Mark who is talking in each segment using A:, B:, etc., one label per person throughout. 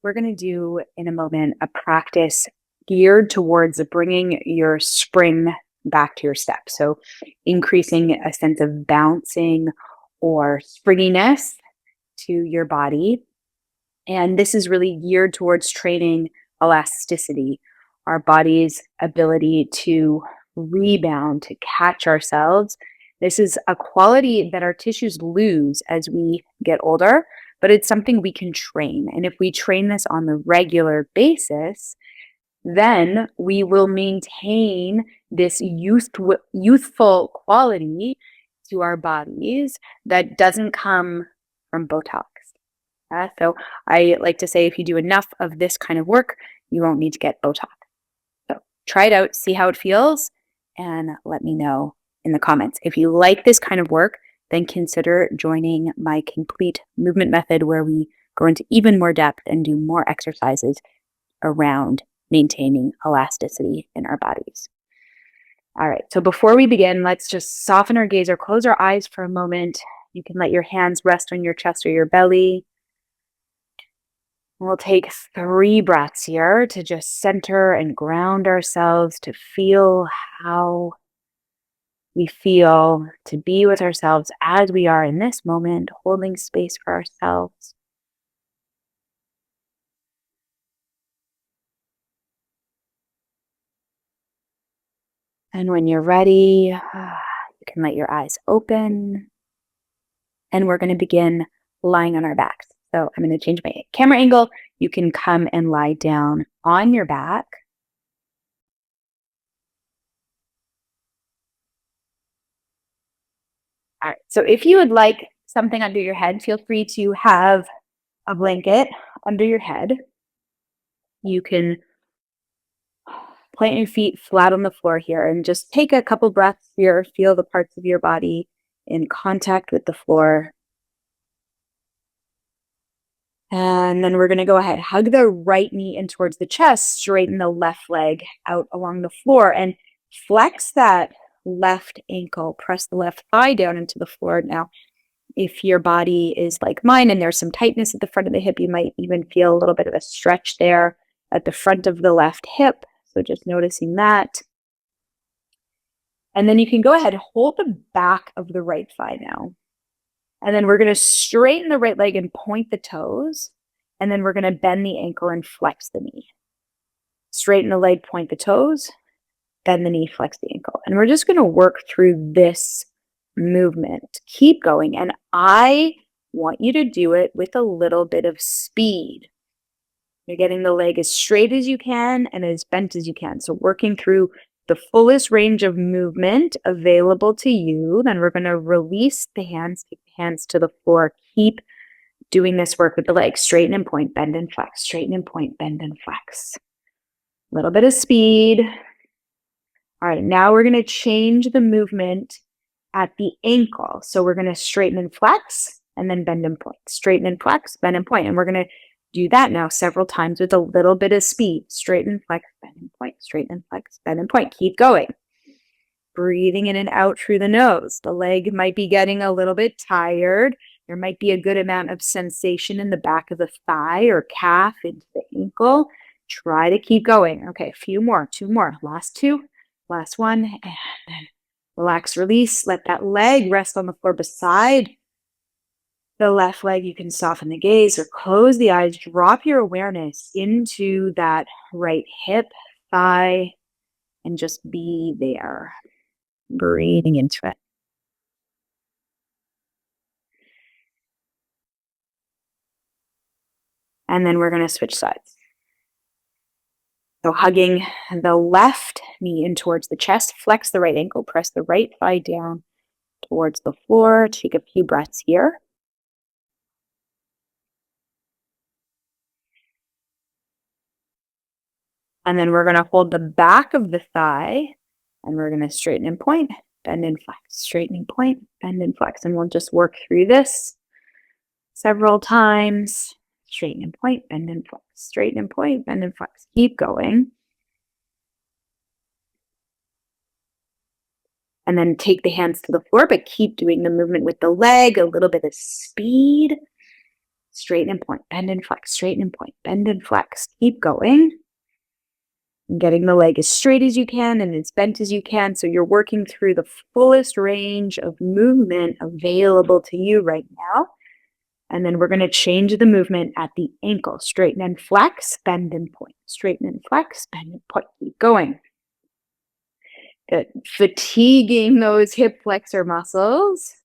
A: we're going to do in a moment a practice geared towards bringing your spring back to your step. So, increasing a sense of bouncing or springiness to your body. And this is really geared towards training elasticity, our body's ability to rebound, to catch ourselves. This is a quality that our tissues lose as we get older, but it's something we can train. And if we train this on the regular basis, then we will maintain this youthful quality to our bodies that doesn't come from Botox. So I like to say if you do enough of this kind of work, you won't need to get Botox. So try it out, see how it feels, and let me know in the comments. If you like this kind of work, then consider joining my complete movement method where we go into even more depth and do more exercises around maintaining elasticity in our bodies. All right, so before we begin, let's just soften our gaze or close our eyes for a moment. You can let your hands rest on your chest or your belly. We'll take 3 breaths here to just center and ground ourselves, to feel how we feel, to be with ourselves as we are in this moment, holding space for ourselves. And when you're ready, you can let your eyes open. And we're going to begin lying on our backs. So I'm going to change my camera angle. You can come and lie down on your back. All right. So if you would like something under your head, feel free to have a blanket under your head. You can plant your feet flat on the floor here and just take a couple breaths here. Feel the parts of your body in contact with the floor. And then we're going to go ahead, hug the right knee in towards the chest, straighten the left leg out along the floor, and flex that left ankle. Press the left thigh down into the floor. Now, if your body is like mine and there's some tightness at the front of the hip, you might even feel a little bit of a stretch there at the front of the left hip. So just noticing that. And then you can go ahead, hold the back of the right thigh now. And then we're going to straighten the right leg and point the toes. And then we're going to bend the ankle and flex the knee. Straighten the leg, point the toes, bend the knee, flex the ankle. And we're just going to work through this movement. Keep going. And I want you to do it with a little bit of speed. You're getting the leg as straight as you can and as bent as you can. So working through the fullest range of movement available to you. Then we're going to release the hands, take the hands to the floor. Keep doing this work with the legs. Straighten and point, bend and flex. Straighten and point, bend and flex. A little bit of speed. All right, now we're going to change the movement at the ankle. So we're going to straighten and flex and then bend and point. Straighten and flex, bend and point. And we're going to do that now several times with a little bit of speed. Straighten, flex, bend and point. Straighten, flex, bend and point. Keep going. Breathing in and out through the nose. The leg might be getting a little bit tired. There might be a good amount of sensation in the back of the thigh or calf into the ankle. Try to keep going. Okay, a few more, 2 more. Last 2, last 1. And then relax, release. Let that leg rest on the floor beside the left leg. You can soften the gaze or close the eyes. Drop your awareness into that right hip, thigh, and just be there. Breathing into it. And then we're going to switch sides. So hugging the left knee in towards the chest, flex the right ankle, press the right thigh down towards the floor. Take a few breaths here. And then we're going to hold the back of the thigh and we're going to straighten and point, bend and flex, straighten and point, bend and flex. And we'll just work through this several times. Straighten and point, bend and flex, straighten and point, bend and flex. Keep going. And then take the hands to the floor, but keep doing the movement with the leg, a little bit of speed. straighten and point, bend and flex, straighten and point, bend and flex. Keep going. And getting the leg as straight as you can and as bent as you can. So you're working through the fullest range of movement available to you right now. And then we're going to change the movement at the ankle. Straighten and flex, bend and point. Straighten and flex, bend and point. Keep going. Good. Fatiguing those hip flexor muscles.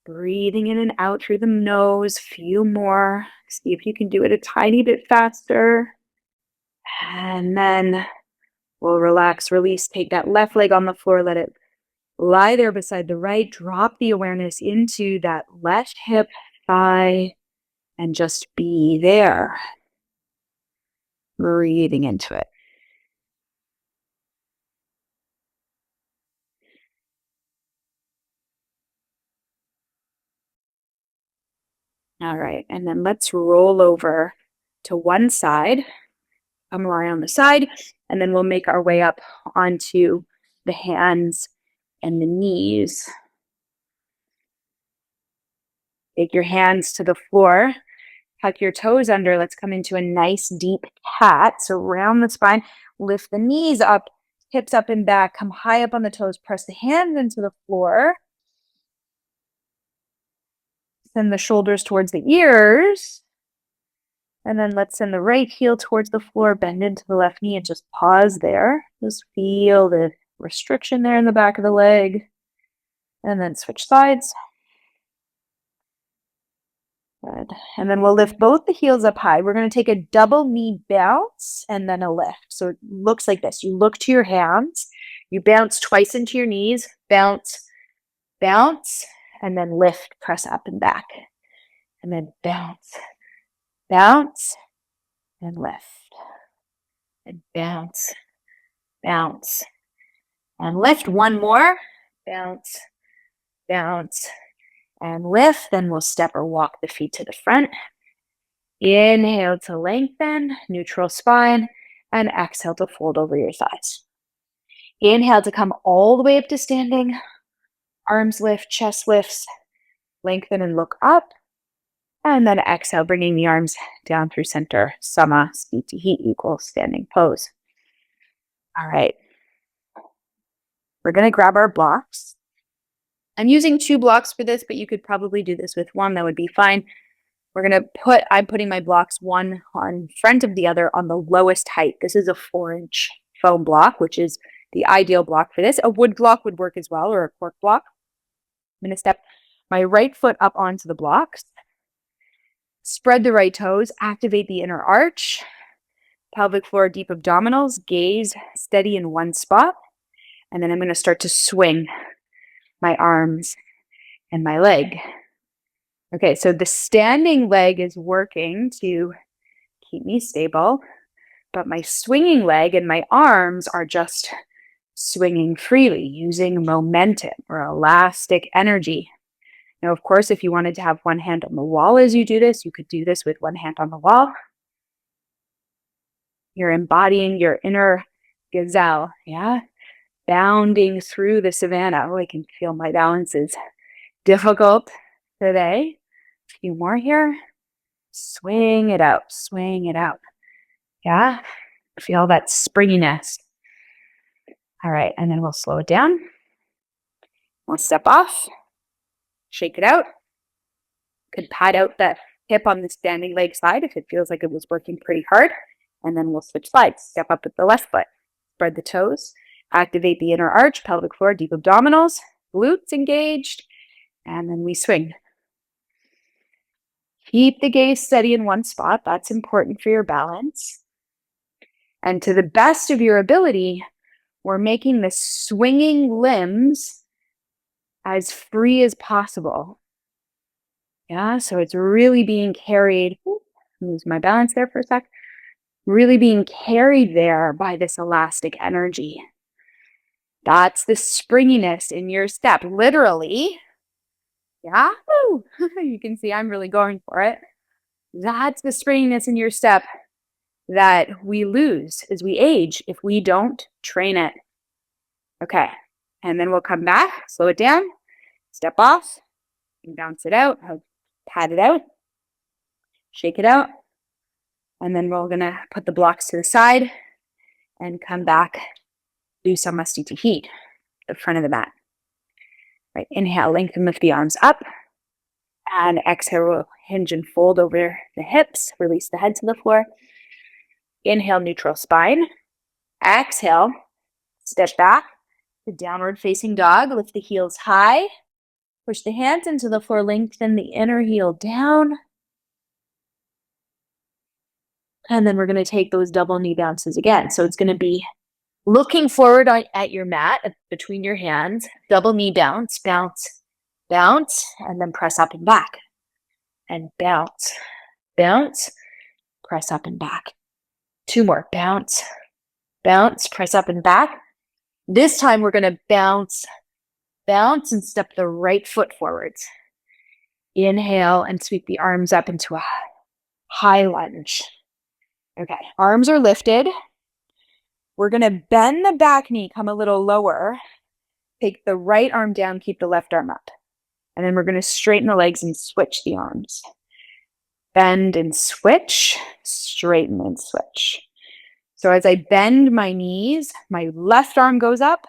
A: Breathing in and out through the nose. Few more. See if you can do it a tiny bit faster. And then we'll relax, release, take that left leg on the floor, let it lie there beside the right. Drop the awareness into that left hip, thigh, and just be there. Breathing into it. All right, and then let's roll over to one side. Come lie on the side, and then we'll make our way up onto the hands and the knees. Take your hands to the floor. Tuck your toes under. Let's come into a nice deep cat. So round the spine, lift the knees up, hips up and back, come high up on the toes, press the hands into the floor. Send the shoulders towards the ears. And then let's send the right heel towards the floor, bend into the left knee and just pause there. Just feel the restriction there in the back of the leg. And then switch sides. Good. And then we'll lift both the heels up high. We're going to take a double knee bounce and then a lift. So it looks like this. You look to your hands. You bounce twice into your knees. Bounce, bounce, and then lift, press up and back. And then bounce, bounce, and lift. And bounce, bounce, and lift. One more. Bounce, bounce, and lift. Then we'll step or walk the feet to the front. Inhale to lengthen, neutral spine, and exhale to fold over your thighs. Inhale to come all the way up to standing. Arms lift, chest lifts, lengthen and look up. And then exhale, bringing the arms down through center. Sama, speed to heat equals standing pose. All right. We're going to grab our blocks. I'm using 2 blocks for this, but you could probably do this with 1. That would be fine. I'm putting my blocks one on front of the other on the lowest height. This is a 4-inch foam block, which is the ideal block for this. A wood block would work as well, or a cork block. I'm going to step my right foot up onto the blocks. Spread the right toes, activate the inner arch, pelvic floor, deep abdominals, gaze steady in one spot. And then I'm going to start to swing my arms and my leg. Okay, so the standing leg is working to keep me stable, but my swinging leg and my arms are just swinging freely using momentum or elastic energy. Now, of course, if you wanted to have one hand on the wall as you do this, you could do this with one hand on the wall. You're embodying your inner gazelle, yeah? Bounding through the savannah. Oh, I can feel my balance is difficult today. A few more here. Swing it out, swing it out. Yeah? Feel that springiness. All right, and then we'll slow it down. We'll step off. Shake it out. Could pad out that hip on the standing leg side if it feels like it was working pretty hard. And then we'll switch sides. Step up with the left foot. Spread the toes. Activate the inner arch, pelvic floor, deep abdominals, glutes engaged. And then we swing. Keep the gaze steady in one spot. That's important for your balance. And to the best of your ability, we're making the swinging limbs as free as possible. Yeah, so it's really being carried. Lose my balance there for a sec. Really being carried there by this elastic energy. That's the springiness in your step. Literally. Yeah, you can see I'm really going for it. That's the springiness in your step that we lose as we age if we don't train it. Okay, and then we'll come back, slow it down, step off, and bounce it out, pat it out. Shake it out. And then we're gonna put the blocks to the side and come back, do samasthiti to heat, the front of the mat. Right, inhale, lengthen, lift the arms up. And exhale, we'll hinge and fold over the hips, release the head to the floor. Inhale, neutral spine. Exhale, step back to downward facing dog. Lift the heels high. Push the hands into the floor, lengthen the inner heel down. And then we're going to take those double knee bounces again. So it's going to be looking forward at your mat, between your hands, double knee bounce, bounce, bounce, and then press up and back. And bounce, bounce, press up and back. 2 more. Bounce, bounce, press up and back. This time we're going to bounce, bounce, and step the right foot forwards. Inhale and sweep the arms up into a high lunge. Okay, arms are lifted. We're going to bend the back knee, come a little lower. Take the right arm down, keep the left arm up. And then we're going to straighten the legs and switch the arms. Bend and switch, straighten and switch. So as I bend my knees, my left arm goes up.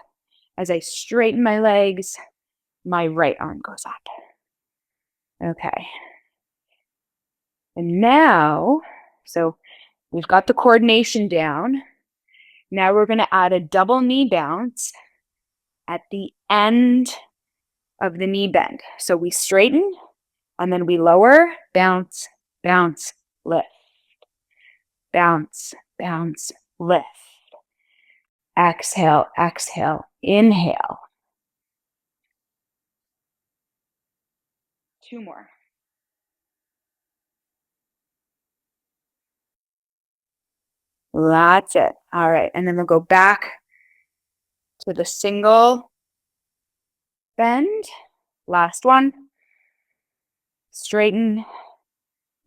A: As I straighten my legs, my right arm goes up. Okay. And now, so we've got the coordination down. Now we're going to add a double knee bounce at the end of the knee bend. So we straighten and then we lower, bounce, bounce, lift. Bounce, bounce, lift. Exhale, exhale, inhale. 2 more. That's it. All right. And then we'll go back to the single bend. Last one. Straighten.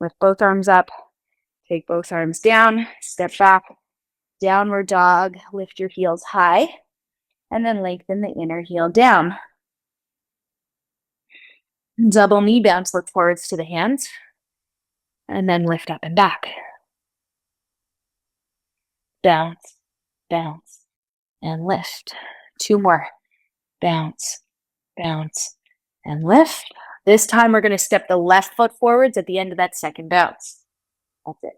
A: Lift both arms up. Take both arms down. Step back. Downward dog. Lift your heels high. And then lengthen the inner heel down. Double knee bounce. Look forwards to the hands. And then lift up and back. Bounce, bounce, and lift. 2 more. Bounce, bounce, and lift. This time we're going to step the left foot forwards at the end of that second bounce. That's it.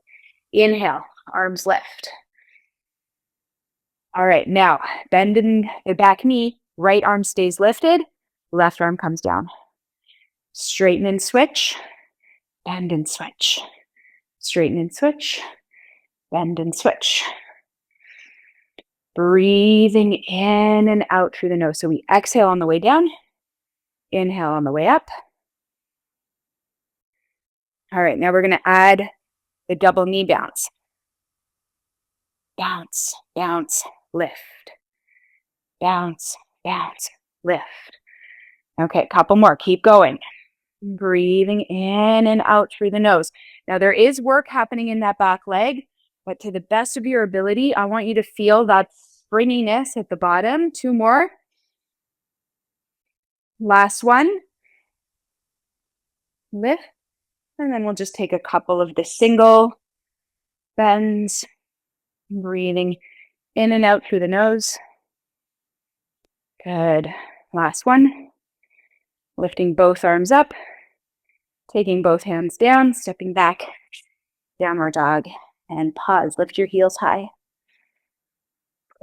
A: Inhale, arms lift. All right, now bend in the back knee. Right arm stays lifted. Left arm comes down. Straighten and switch. Bend and switch. Straighten and switch. Bend and switch. Breathing in and out through the nose. So we exhale on the way down. Inhale on the way up. All right, now we're going to add the double knee bounce. Bounce, bounce, lift. Bounce, bounce, lift. Okay, couple more. Keep going. Breathing in and out through the nose. Now there is work happening in that back leg, but to the best of your ability, I want you to feel that springiness at the bottom. 2 more. Last one. Lift. And then we'll just take a couple of the single bends. Breathing in and out through the nose. Good. Last one. Lifting both arms up. Taking both hands down, stepping back, downward dog, and pause. Lift your heels high.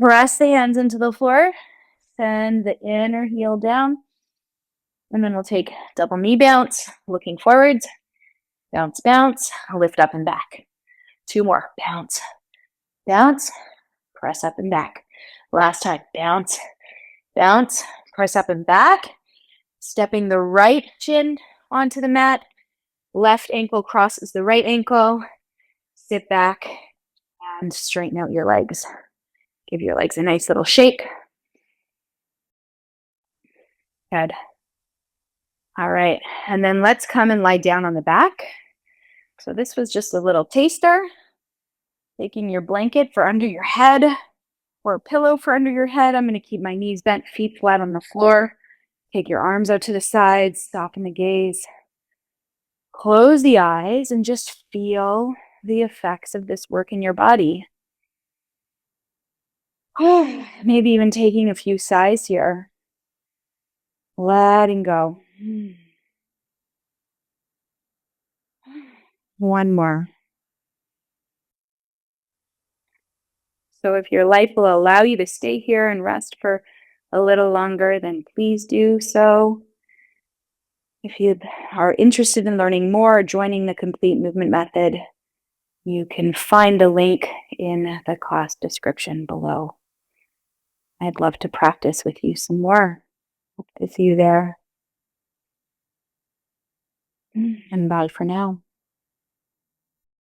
A: Press the hands into the floor. Send the inner heel down. And then we'll take double knee bounce, looking forwards. Bounce, bounce, lift up and back. 2 more. Bounce, bounce, press up and back. Last time. Bounce, bounce, press up and back. Stepping the right shin onto the mat. Left ankle crosses the right ankle. Sit back and straighten out your legs. Give your legs a nice little shake. Good. All right. And then let's come and lie down on the back. So this was just a little taster. Taking your blanket for under your head or a pillow for under your head. I'm going to keep my knees bent, feet flat on the floor. Take your arms out to the sides, soften the gaze. Close the eyes and just feel the effects of this work in your body. Maybe even taking a few sighs here, letting go. One more. So, if your life will allow you to stay here and rest for a little longer, then please do so. If you are interested in learning more or joining the complete movement method, you can find the link in the class description below. I'd love to practice with you some more. Hope to see you there. And bye for now.